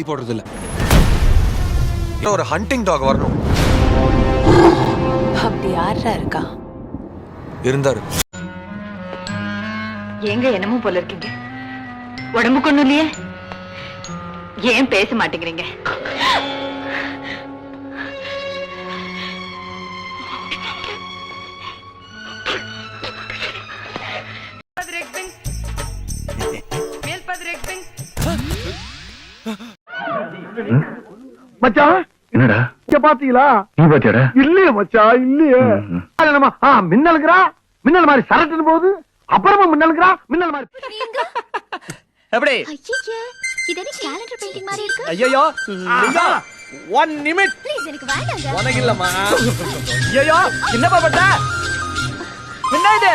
தள்ளி போடுறது இல்ல. ஒரு ஹண்டிங் டாக் வரணும். அப்படி யாரா இருக்கா? இருந்தாரு. எங்க என்னமோ போல இருக்கீங்க. உடம்புக்கு ஒண்ணும் இல்லையே, ஏன் பேச மாட்டேங்கிறீங்க? மச்சான் என்னடா இங்க பாத்தீங்களா? நீ பாத்தியாடா? இல்லையே மச்சான், இல்லையே. மின்னலுக்குறா, மின்னல் மாதிரி சரட்டுன்னு போகுது. அப்புறமா மின்னலுக்குறா, மின்னல் மாதிரி. எப்படி? இதென்ன கேலண்டர் பெயிண்டிங் மாதிரி இருக்கு? ஐயோ லிங்கா 1 நிமிட் ப்ளீஸ் எனக்கு வேண்டாங்க. உனக்கு இல்லம்மா. ஐயோ என்னப்பா பண்ண? என்ன இது?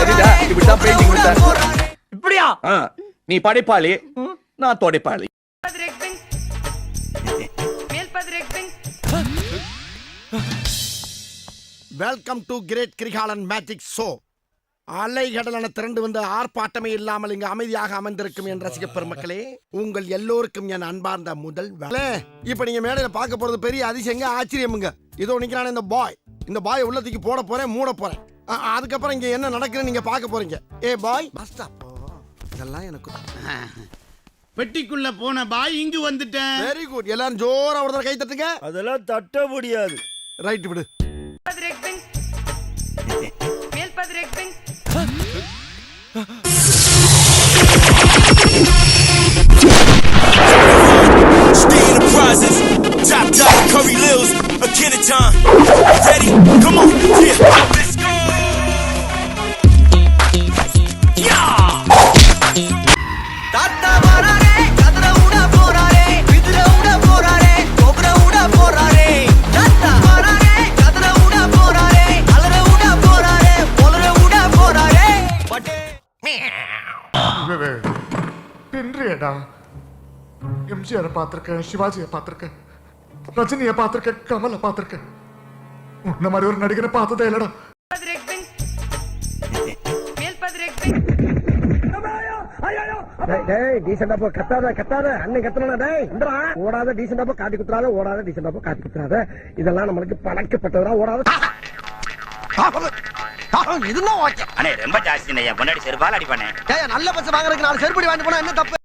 சரிடா, இப்படிதான் பெயிண்டிங் கொடுத்தா. இப்படியா? நீ படைப்பாளி, நான் தொடைப்பாளி. Welcome to great Kirikalan magic show. அலைகடலான திரண்டு வந்து ஆர்ப்பாட்டமே இல்லாமல் இங்கு அமைதியாக அமர்ந்திருக்கும் என் ரசிக பெருமக்களே, உங்கள் எல்லோருக்கும் என் அன்பார்ந்த முதல் வேலை. இப்ப நீங்க மேடையில பார்க்க போறது பெரிய அதிசயங்க, ஆச்சரியமுங்க. இதோ நிக்கிறான இந்த பாய், இந்த பாய் உள்ளத்துக்கு போட போறேன், மூட போறேன். அதுக்கப்புறம் இங்க என்ன நடக்குதுன்னு நீங்க பார்க்க போறீங்க. ஏ பாய், இதெல்லாம் எனக்கு பெட்டிக்குள்ள போன பாய் இங்கு வந்துட்டேன். Very good. எல்லாரும் ஜோரா ஒரு தடவை கை தட்டுங்க. அதெல்லாம் தட்ட முடியாது. ரைட் விடு. Stay in the process. Top dog, Curry Lils, a kid of time. Ready? Come on, yeah, let's go. Yeah. Tata varare, kadra uda porare, vidra uda porare, kogra uda porare. Tata varare, kadra uda porare, alra uda porare, polra uda porare. Pate. பின்றியடா. எம்ஜிஆரை பார்த்திருக்கேன், சிவாஜியை பார்த்திருக்கேன், ரஜினியை பார்த்திருக்கேன், கமலை பார்த்திருக்கேன். உன்ன மாதிரி ஒரு நடிகரை பார்த்ததே இல்லடா. டீசெண்டா போ, கத்தாத கத்தாத, அண்ணன் கத்தனா டேய், ஓடாத டீசெண்டா போ, காட்டி குத்துறாத, ஓடாத டீசெண்டா போ, காட்டி குத்துறாத. இதெல்லாம் நம்மளுக்கு பழக்கப்பட்டவரா. ஓடாத இதுதான் ஓகே. அண்ணே ரொம்ப ஜாஸ்தி, என் பொண்டாடி செருப்பால் அடிப்பானே. நல்ல பஸ் வாங்குறதுக்கு 4 செருப்படி வாங்கி போனா என்ன தப்பு?